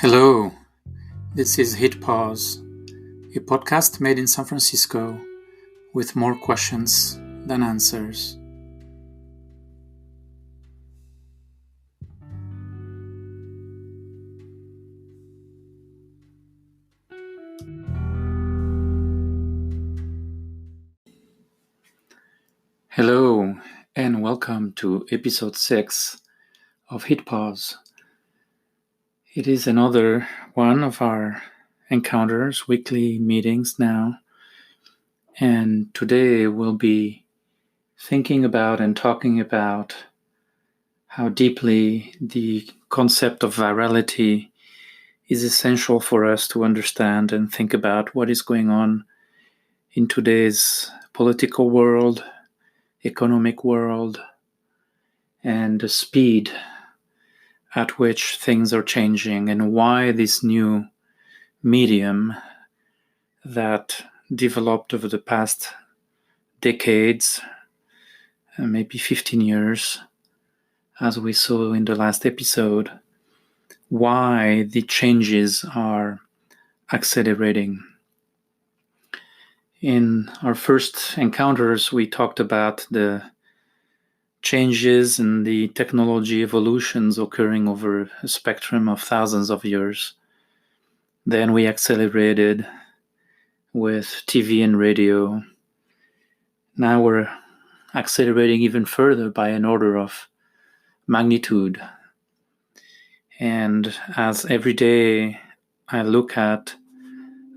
Hello, this is Hit Pause, a podcast made in San Francisco with more questions than answers. Hello, and welcome to episode 6 of Hit Pause. It is another one of our encounters, weekly meetings now, and today we'll be thinking about and talking about how deeply the concept of virality is essential for us to understand and think about what is going on in today's political world, economic world, and the speed at which things are changing, and why this new medium that developed over the past decades, maybe 15 years, as we saw in the last episode, why the changes are accelerating. In our first encounters, we talked about the changes and the technology evolutions occurring over a spectrum of thousands of years. Then we accelerated with TV and radio. Now we're accelerating even further by an order of magnitude. And as every day I look at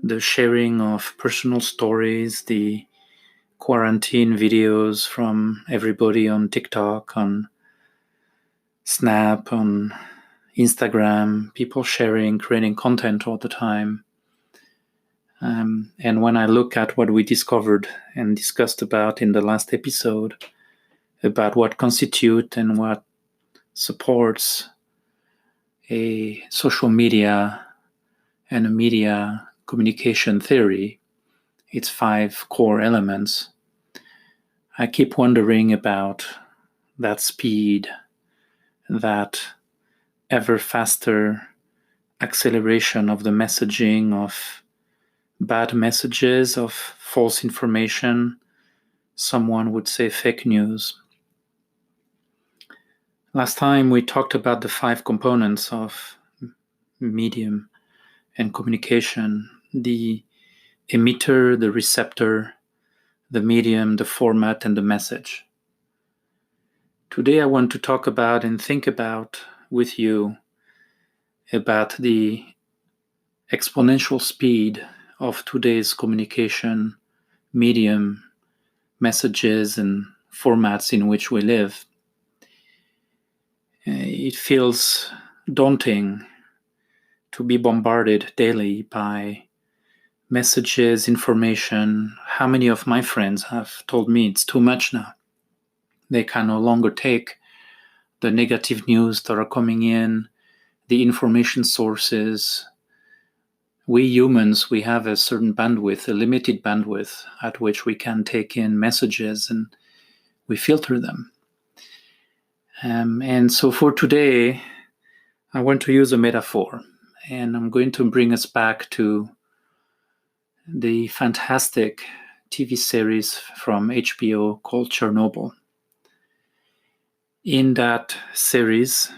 the sharing of personal stories, the quarantine videos from everybody on TikTok, on Snap, on Instagram, people sharing, creating content all the time. And when I look at what we discovered and discussed about in the last episode, about what constitutes and what supports a social media and a media communication theory, its 5 core elements, I keep wondering about that speed, that ever faster acceleration of the messaging of bad messages, of false information, someone would say fake news. Last time we talked about the 5 components of medium and communication: the emitter, the receptor, the medium, the format, and the message. Today I want to talk about and think about with you about the exponential speed of today's communication medium, messages, and formats in which we live. It feels daunting to be bombarded daily by messages, information. How many of my friends have told me it's too much now? They can no longer take the negative news that are coming in, the information sources. We humans, we have a certain bandwidth, a limited bandwidth at which we can take in messages, and we filter them. And so for today, I want to use a metaphor, and I'm going to bring us back to the fantastic TV series from HBO called Chernobyl. In that series,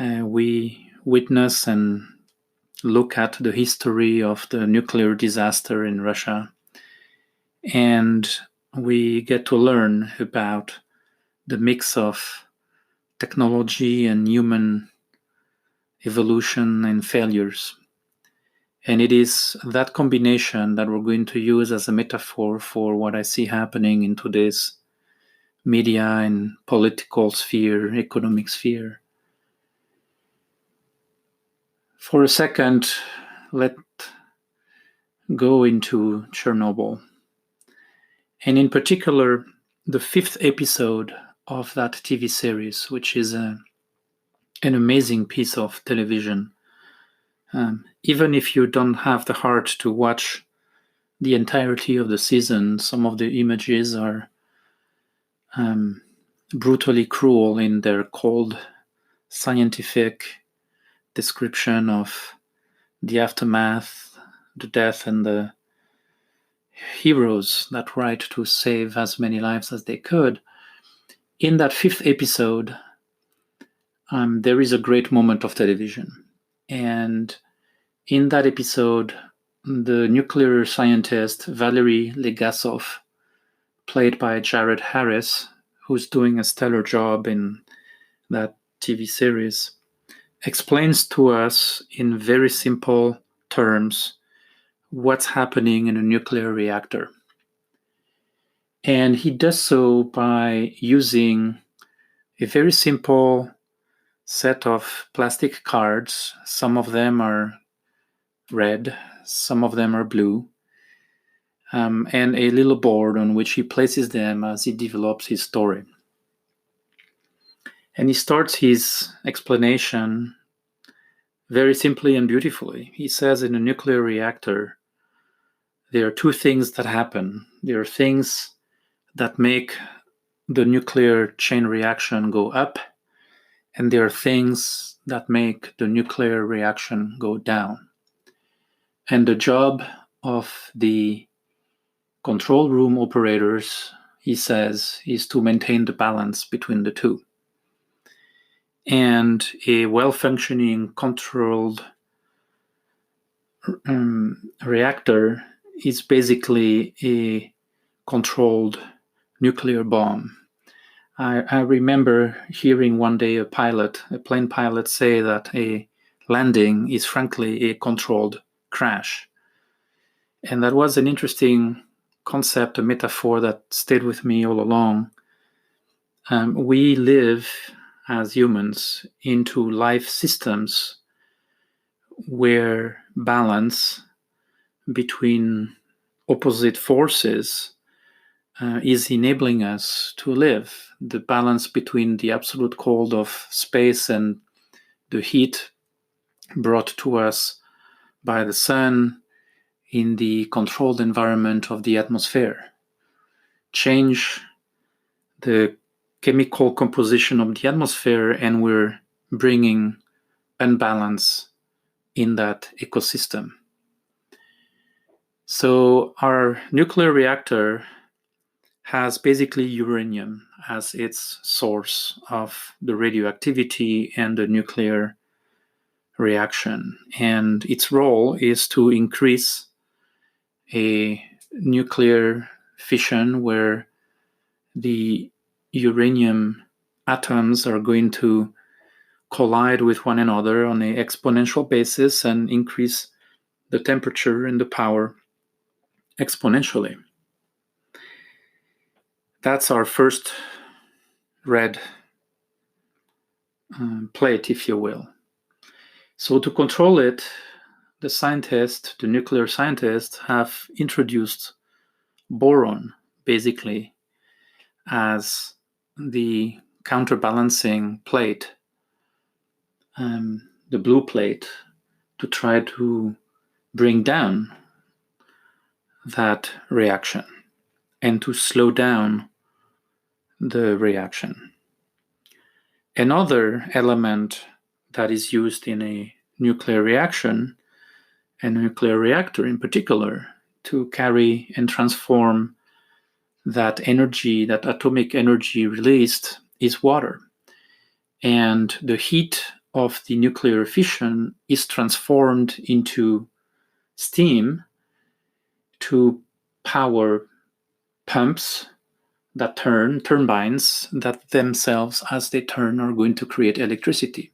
we witness and look at the history of the nuclear disaster in Russia, and we get to learn about the mix of technology and human evolution and failures. And it is that combination that we're going to use as a metaphor for what I see happening in today's media and political sphere, economic sphere. For a second, let's go into Chernobyl. And in particular, the 5th episode of that TV series, which is an amazing piece of television. Even if you don't have the heart to watch the entirety of the season, some of the images are brutally cruel in their cold, scientific, description of the aftermath, the death, and the heroes that tried to save as many lives as they could. In that 5th episode, there is a great moment of television. And in that episode, the nuclear scientist Valery Legasov, played by Jared Harris, who's doing a stellar job in that TV series, explains to us in very simple terms what's happening in a nuclear reactor. And he does so by using a very simple set of plastic cards. Some of them are red, some of them are blue, and a little board on which he places them as he develops his story. And he starts his explanation very simply and beautifully. He says in a nuclear reactor, there are two things that happen. There are things that make the nuclear chain reaction go up, and there are things that make the nuclear reaction go down. And the job of the control room operators, he says, is to maintain the balance between the two. And a well-functioning, controlled reactor is basically a controlled nuclear bomb. I remember hearing one day a plane pilot, say that a landing is frankly a controlled crash. And that was an interesting concept, a metaphor that stayed with me all along. We live as humans into life systems where balance between opposite forces is enabling us to live. The balance between the absolute cold of space and the heat brought to us by the sun in the controlled environment of the atmosphere. Change the chemical composition of the atmosphere, and we're bringing unbalance in that ecosystem. So our nuclear reactor has basically uranium as its source of the radioactivity and the nuclear reaction. And its role is to increase a nuclear fission where the uranium atoms are going to collide with one another on an exponential basis and increase the temperature and the power exponentially. That's our first red plate, if you will. So to control it, the nuclear scientists, have introduced boron, basically, as the counterbalancing plate, the blue plate, to try to bring down that reaction and to slow down the reaction. Another element that is used in a nuclear reaction, and a nuclear reactor in particular, to carry and transform that energy, that atomic energy released, is water. And the heat of the nuclear fission is transformed into steam to power pumps that turn, turbines that themselves, as they turn, are going to create electricity.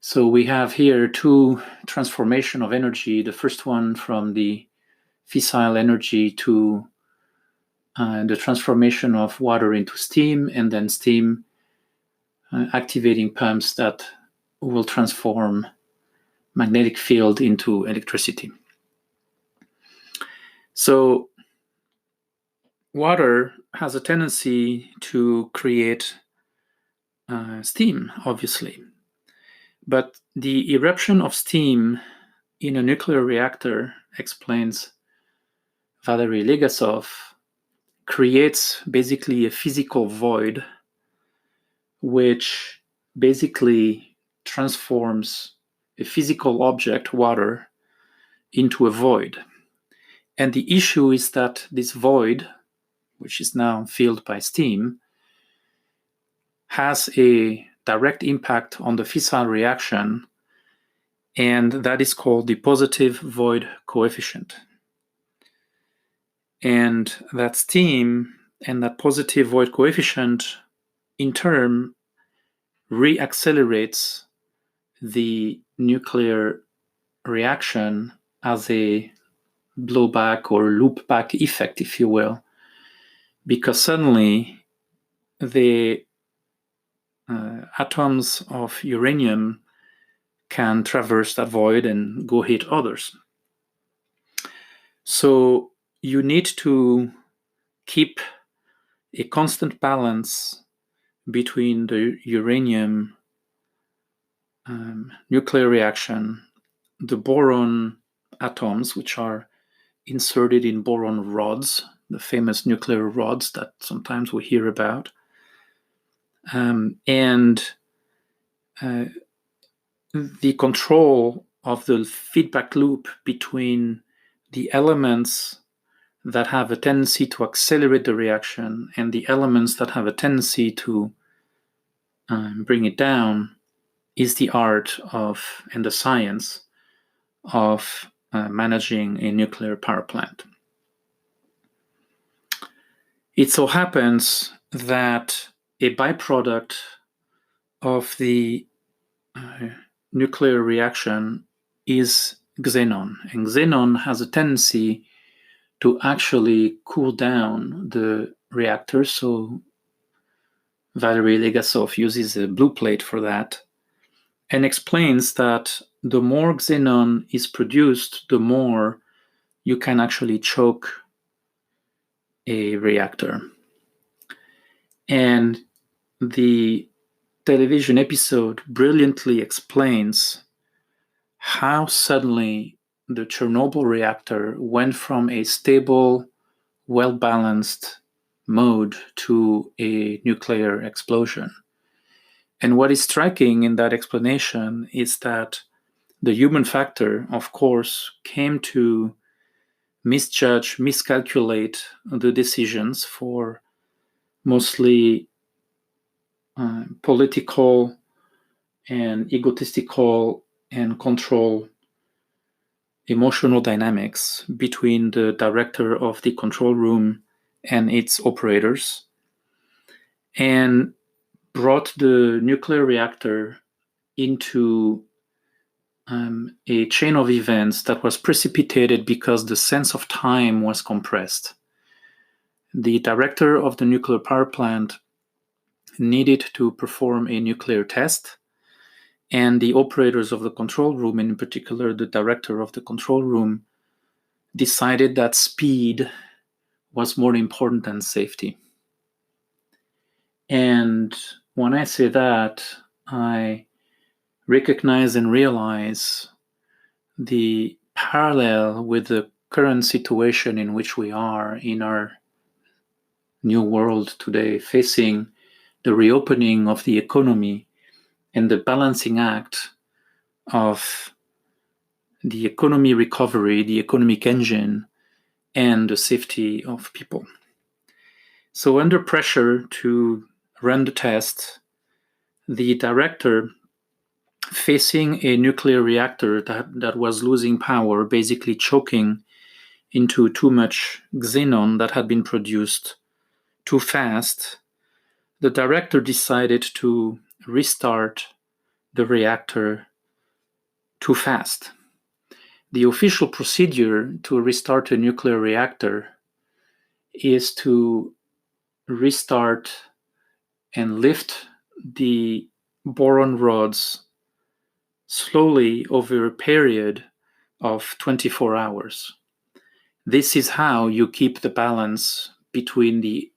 So we have here two transformation of energy. The first one from the fissile energy to the transformation of water into steam, and then steam activating pumps that will transform magnetic field into electricity. So water has a tendency to create steam, obviously. But the eruption of steam in a nuclear reactor, explains Valery Legasov, creates basically a physical void which basically transforms a physical object, water, into a void. And the issue is that this void, which is now filled by steam, has a direct impact on the fissile reaction, and that is called the positive void coefficient. And that steam and that positive void coefficient in turn reaccelerates the nuclear reaction as a blowback or loopback effect, if you will, because suddenly the atoms of uranium can traverse that void and go hit others. So you need to keep a constant balance between the uranium nuclear reaction, the boron atoms, which are inserted in boron rods, the famous nuclear rods that sometimes we hear about, and the control of the feedback loop between the elements that have a tendency to accelerate the reaction and the elements that have a tendency to bring it down is the art of and the science of managing a nuclear power plant. It so happens that a byproduct of the nuclear reaction is xenon, and xenon has a tendency to actually cool down the reactor. So Valery Legasov uses a blue plate for that and explains that the more xenon is produced, the more you can actually choke a reactor. And the television episode brilliantly explains how suddenly the Chernobyl reactor went from a stable, well-balanced mode to a nuclear explosion. And what is striking in that explanation is that the human factor, of course, came to misjudge, miscalculate the decisions for mostly political and egotistical and control emotional dynamics between the director of the control room and its operators, and brought the nuclear reactor into a chain of events that was precipitated because the sense of time was compressed. The director of the nuclear power plant needed to perform a nuclear test, and the operators of the control room, and in particular the director of the control room, decided that speed was more important than safety. And when I say that, I recognize and realize the parallel with the current situation in which we are in our new world today, facing the reopening of the economy and the balancing act of the economy recovery, the economic engine, and the safety of people. So under pressure to run the test, the director, facing a nuclear reactor that was losing power, basically choking into too much xenon that had been produced too fast, the director decided to restart the reactor too fast. The official procedure to restart a nuclear reactor is to restart and lift the boron rods slowly over a period of 24 hours. This is how you keep the balance between the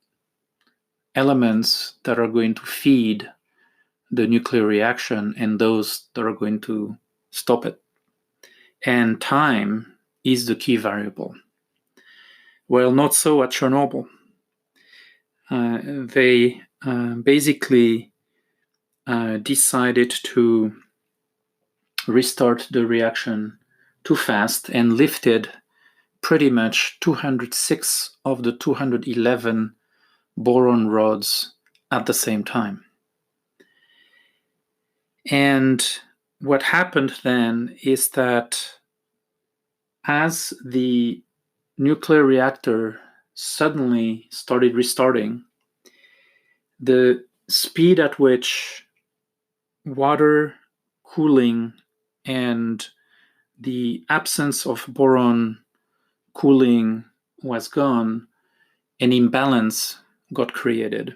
elements that are going to feed the nuclear reaction and those that are going to stop it. And time is the key variable. Well, not so at Chernobyl. They basically decided to restart the reaction too fast and lifted pretty much 206 of the 211 boron rods at the same time. And what happened then is that as the nuclear reactor suddenly started restarting, the speed at which water cooling and the absence of boron cooling was gone, an imbalance got created.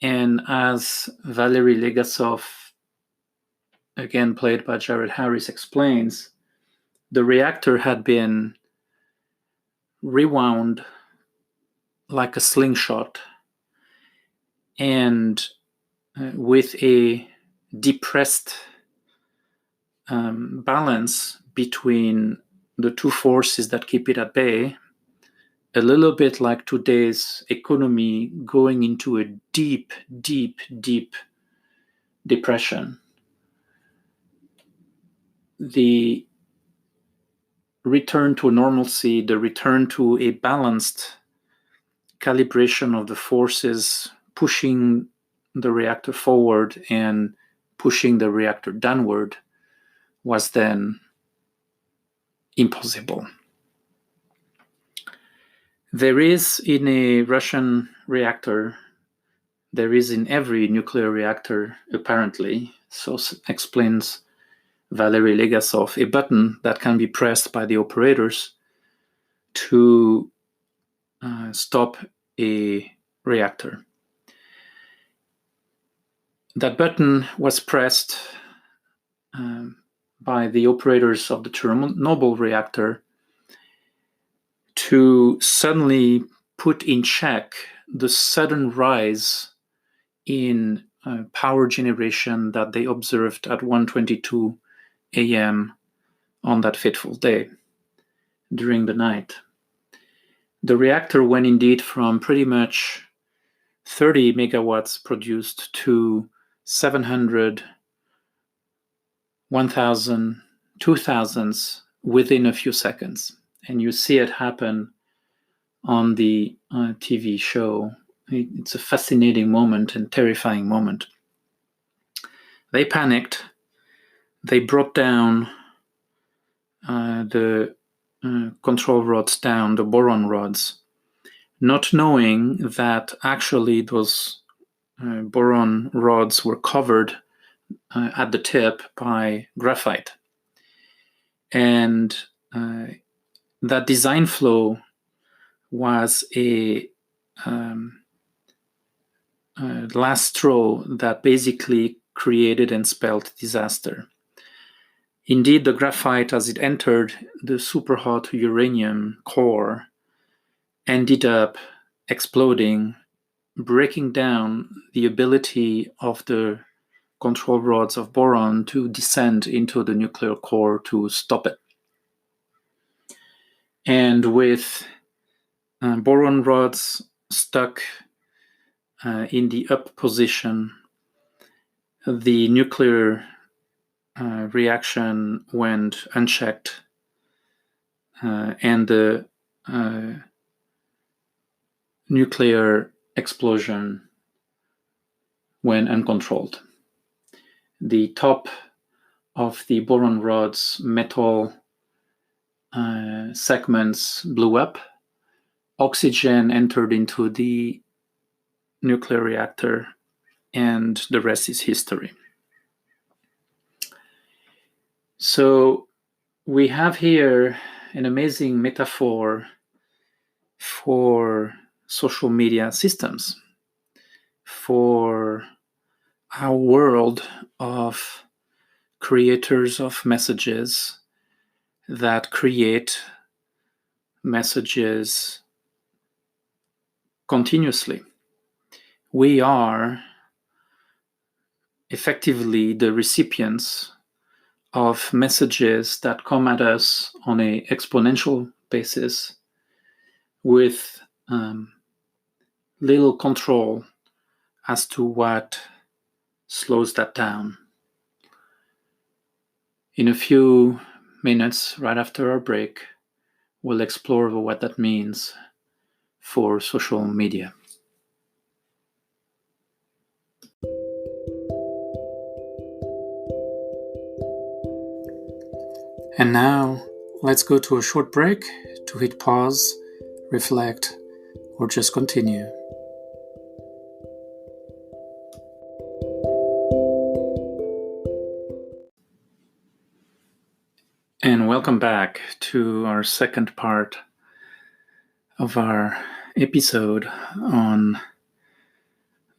And as Valery Legasov, again played by Jared Harris, explains, the reactor had been rewound like a slingshot, and with a depressed balance between the two forces that keep it at bay, a little bit like today's economy going into a deep, deep, deep depression. The return to normalcy, the return to a balanced calibration of the forces pushing the reactor forward and pushing the reactor downward was then impossible. There is in a Russian reactor, there is in every nuclear reactor apparently, so explains Valery Legasov, a button that can be pressed by the operators to stop a reactor. That button was pressed by the operators of the Chernobyl reactor to suddenly put in check the sudden rise in power generation that they observed at 1:22 a.m. on that fateful day during the night. The reactor went indeed from pretty much 30 megawatts produced to 700, 1,000, 2,000s within a few seconds. And you see it happen on the TV show. It's a fascinating moment and terrifying moment. They panicked. They brought down the control rods down, the boron rods, not knowing that actually those boron rods were covered at the tip by graphite. And that design flow was a last straw that basically created and spelled disaster. Indeed, the graphite, as it entered the super hot uranium core, ended up exploding, breaking down the ability of the control rods of boron to descend into the nuclear core to stop it. And with boron rods stuck in the up position, the nuclear reaction went unchecked, and the nuclear explosion went uncontrolled. The top of the boron rod's metal segments blew up. Oxygen entered into the nuclear reactor, and the rest is history. So we have here an amazing metaphor for social media systems, for our world of creators of messages that create messages continuously. We are effectively the recipients of messages that come at us on an exponential basis with little control as to what slows that down. In a few minutes, right after our break, we'll explore what that means for social media. And now, let's go to a short break to hit pause, reflect, or just continue. And welcome back to our second part of our episode on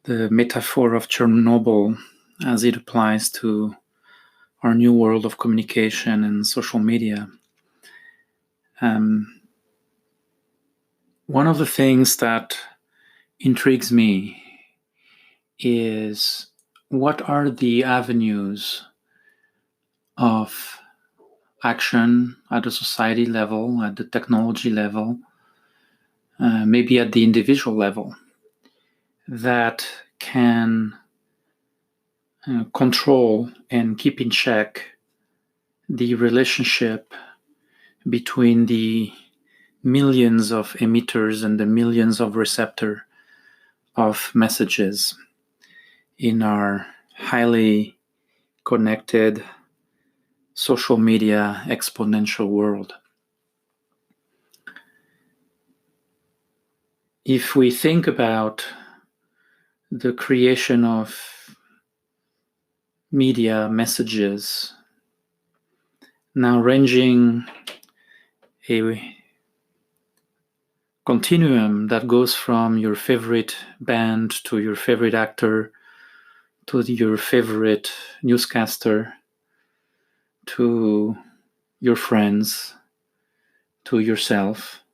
the metaphor of Chernobyl as it applies to our new world of communication and social media. One of the things that intrigues me is what are the avenues of action at a society level, at the technology level, maybe at the individual level, that can control and keep in check the relationship between the millions of emitters and the millions of receptors of messages in our highly connected social media exponential world. If we think about the creation of media messages, now ranging a continuum that goes from your favorite band to your favorite actor to your favorite newscaster to your friends to yourself,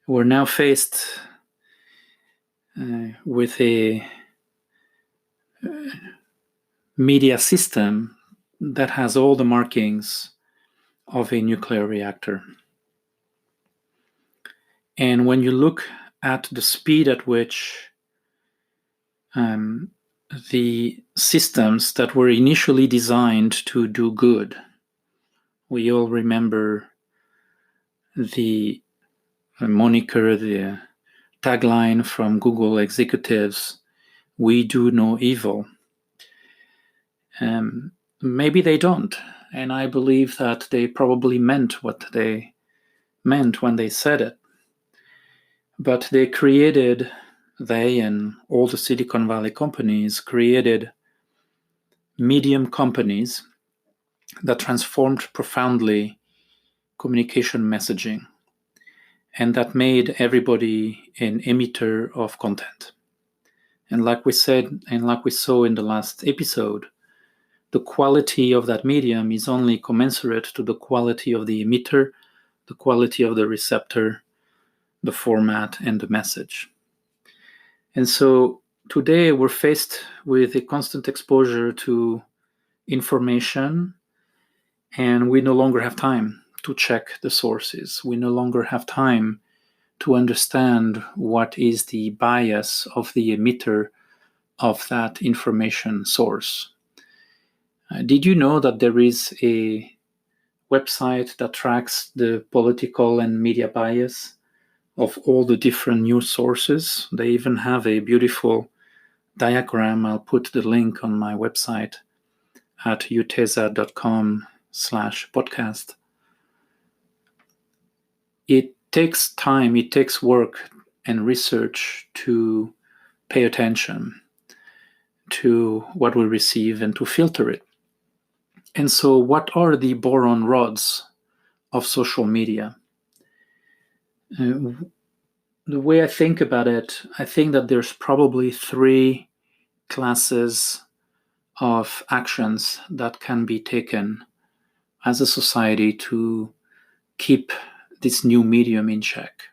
we're now faced with a media system that has all the markings of a nuclear reactor. And when you look at the speed at which the systems that were initially designed to do good, we all remember the moniker, the tagline from Google executives, "We do no evil." Maybe they don't, and I believe that they probably meant what they meant when they said it. But they and all the Silicon Valley companies created medium companies that transformed profoundly communication messaging, and that made everybody an emitter of content. And like we said, and like we saw in the last episode, the quality of that medium is only commensurate to the quality of the emitter, the quality of the receptor, the format, and the message. And so today we're faced with a constant exposure to information, and we no longer have time to check the sources. We no longer have time to understand what is the bias of the emitter of that information source. Did you know that there is a website that tracks the political and media bias of all the different news sources? They even have a beautiful diagram. I'll put the link on my website at utesa.com/podcast. It takes time, it takes work and research to pay attention to what we receive and to filter it. And so what are the boron rods of social media? The way I think about it, I think that there's probably three classes of actions that can be taken as a society to keep this new medium in check.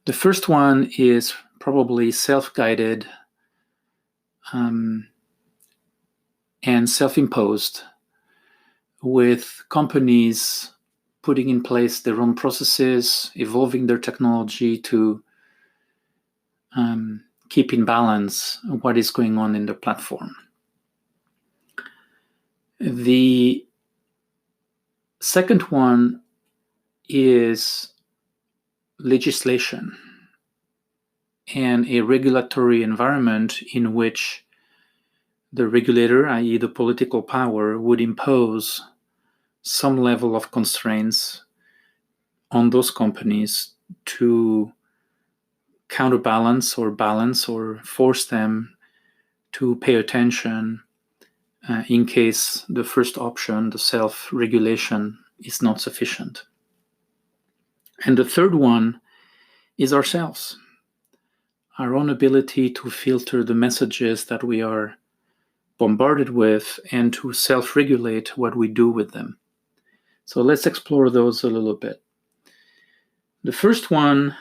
The first one is probably self-guided and self-imposed, with companies putting in place their own processes, evolving their technology to keep in balance what is going on in the platform. The second one is legislation and a regulatory environment in which the regulator, i.e. the political power, would impose some level of constraints on those companies to counterbalance or balance or force them to pay attention in case the first option, the self-regulation, is not sufficient. And the third one is ourselves, our own ability to filter the messages that we are bombarded with and to self-regulate what we do with them. So let's explore those a little bit. The first one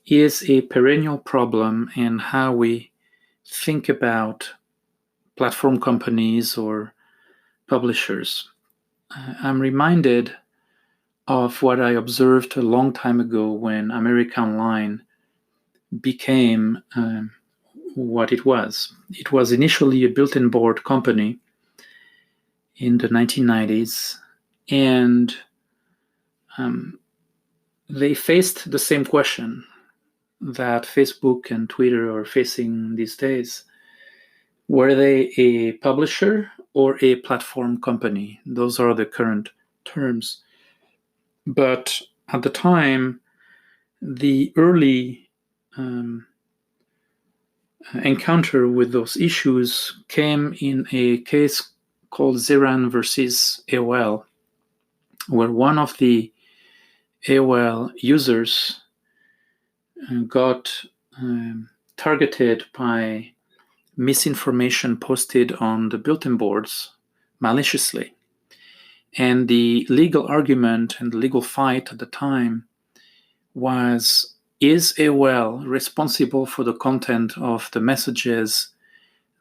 is a perennial problem in how we think about platform companies or publishers. I'm reminded of what I observed a long time ago when America Online became what it was. It was initially a built-in board company in the 1990s, and they faced the same question that Facebook and Twitter are facing these days. Were they a publisher or a platform company? Those are the current terms. But at the time, the early encounter with those issues came in a case called Zeran versus AOL, where one of the AOL users got targeted by misinformation posted on the bulletin boards maliciously. And the legal argument and the legal fight at the time was, is AOL responsible for the content of the messages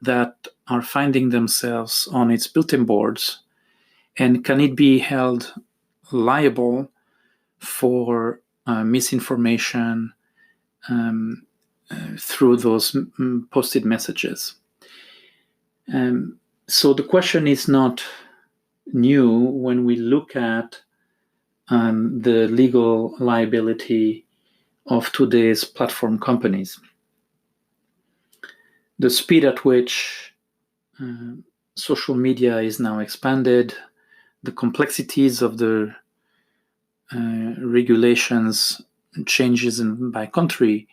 that are finding themselves on its bulletin boards? And can it be held liable for misinformation through those posted messages? So the question is not new when we look at the legal liability of today's platform companies. The speed at which social media is now expanded, the complexities of the regulations, changes by country,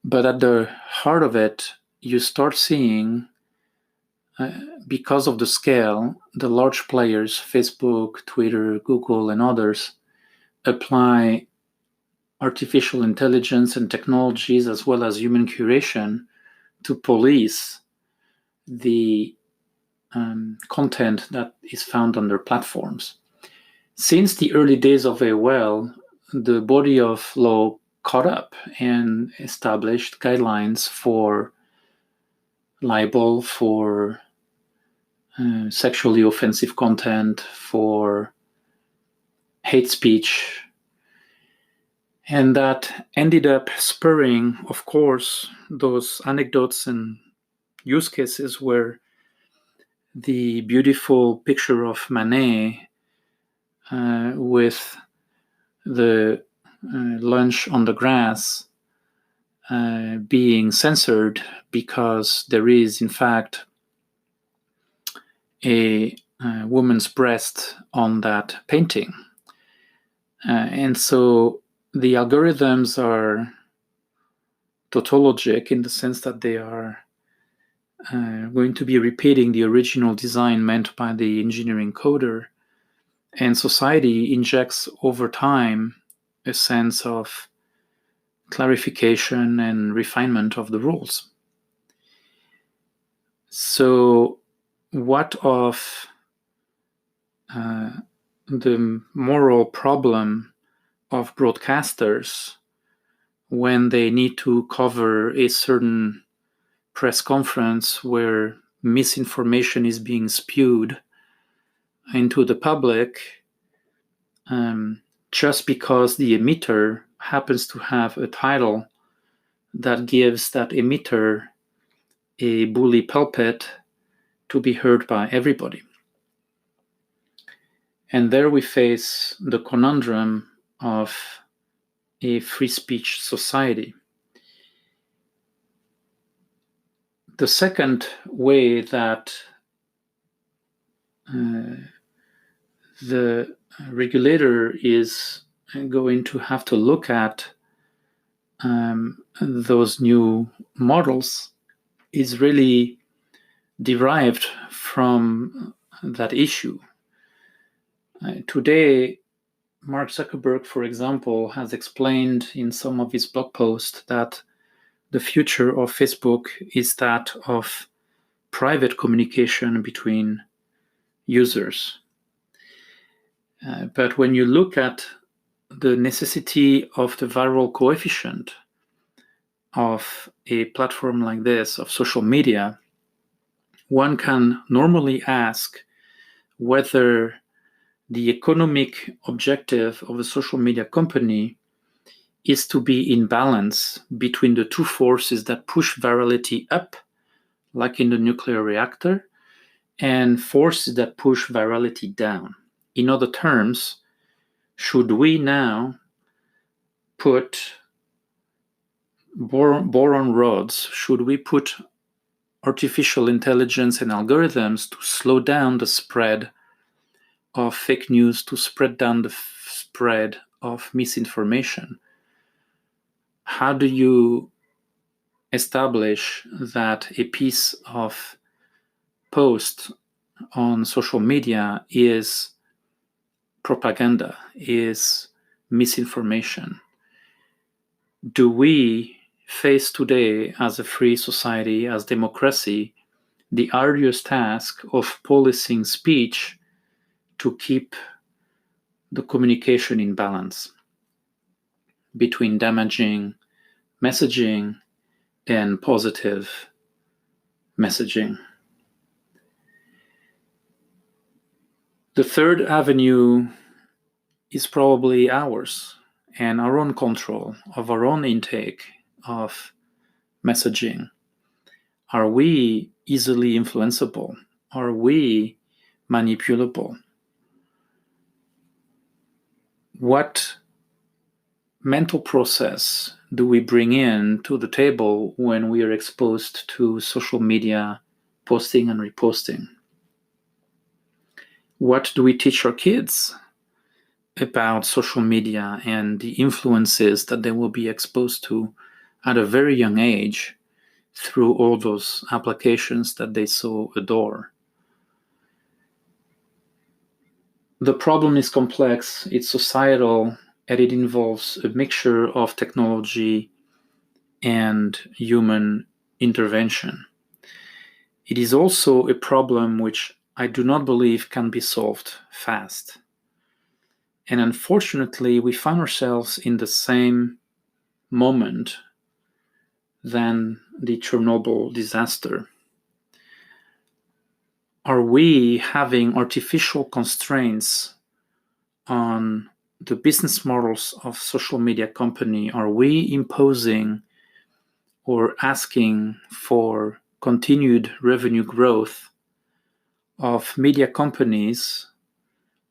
but at the heart of it, you start seeing, because of the scale, the large players, Facebook, Twitter, Google, and others, apply artificial intelligence and technologies as well as human curation to police the content that is found on their platforms. Since the early days of AOL, the body of law caught up and established guidelines for libel, for sexually offensive content, for hate speech. And that ended up spurring, of course, those anecdotes and use cases where the beautiful picture of Manet with the lunch on the grass being censored because there is, in fact, a woman's breast on that painting. And so the algorithms are tautologic in the sense that they are going to be repeating the original design meant by the engineering coder. And society injects over time a sense of clarification and refinement of the rules. So what of the moral problem of broadcasters when they need to cover a certain press conference where misinformation is being spewed into the public, just because the emitter happens to have a title that gives that emitter a bully pulpit to be heard by everybody. And there we face the conundrum of a free speech society. The second way that the regulator is going to have to look at those new models is really derived from that issue. Today, Mark Zuckerberg, for example, has explained in some of his blog posts that the future of Facebook is that of private communication between users. But when you look at the necessity of the viral coefficient of a platform like this, of social media, one can normally ask whether the economic objective of a social media company is to be in balance between the two forces that push virality up, like in the nuclear reactor, and forces that push virality down. In other terms, should we now put boron rods, should we put artificial intelligence and algorithms to slow down the spread of fake news, to spread down the spread of misinformation? How do you establish that a piece of post on social media is propaganda, is misinformation? Do we face today, as a free society, as democracy, the arduous task of policing speech to keep the communication in balance between damaging messaging and positive messaging? The third avenue is probably ours and our own control of our own intake of messaging. Are we easily influenceable? Are we manipulable? What mental process do we bring in to the table when we are exposed to social media posting and reposting? What do we teach our kids about social media and the influences that they will be exposed to at a very young age through all those applications that they so adore? The problem is complex, it's societal, and it involves a mixture of technology and human intervention. It is also a problem which I do not believe can be solved fast. And unfortunately, we find ourselves in the same moment than the Chernobyl disaster. Are we having artificial constraints on the business models of social media company? Are we imposing or asking for continued revenue growth of media companies,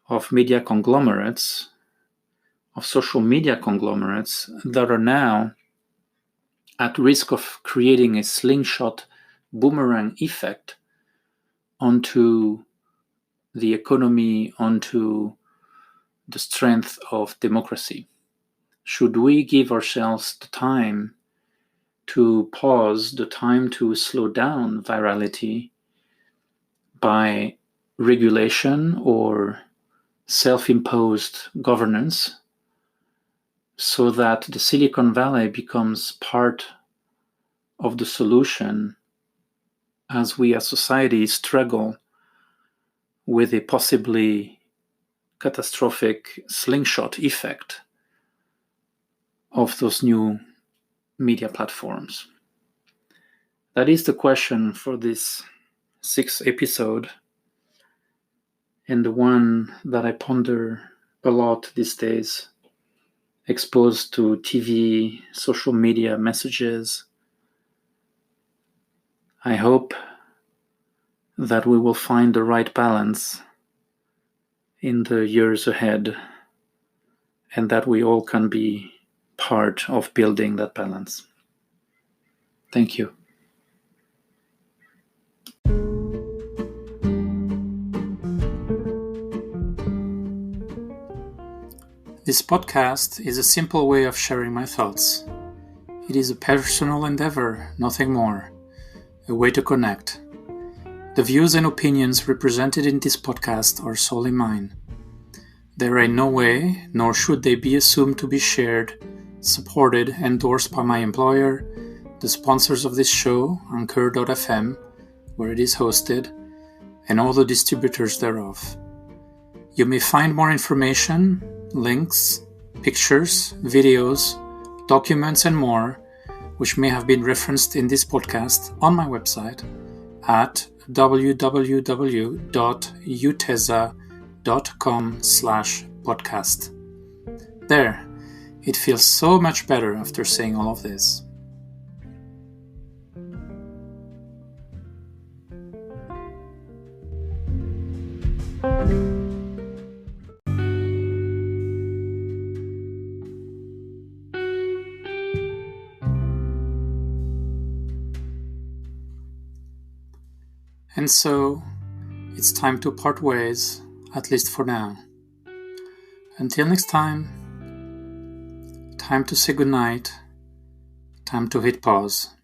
of media conglomerates, of social media conglomerates that are now at risk of creating a slingshot boomerang effect onto the economy, onto the strength of democracy? Should we give ourselves the time to pause, the time to slow down virality by regulation or self-imposed governance, so that the Silicon Valley becomes part of the solution as we as society struggle with a possibly catastrophic slingshot effect of those new media platforms? That is the question for this 6th episode, and the one that I ponder a lot these days, exposed to TV, social media messages. I hope that we will find the right balance in the years ahead, and that we all can be part of building that balance. Thank you. This podcast is a simple way of sharing my thoughts. It is a personal endeavor, nothing more, a way to connect. The views and opinions represented in this podcast are solely mine. They are in no way, nor should they be assumed to be shared, supported, endorsed by my employer, the sponsors of this show, Anchor.fm, where it is hosted, and all the distributors thereof. You may find more information, links, pictures, videos, documents, and more, which may have been referenced in this podcast, on my website at www.uteza.com/podcast. There, it feels so much better after saying all of this. And so, it's time to part ways, at least for now. Until next time, time to say goodnight, time to hit pause.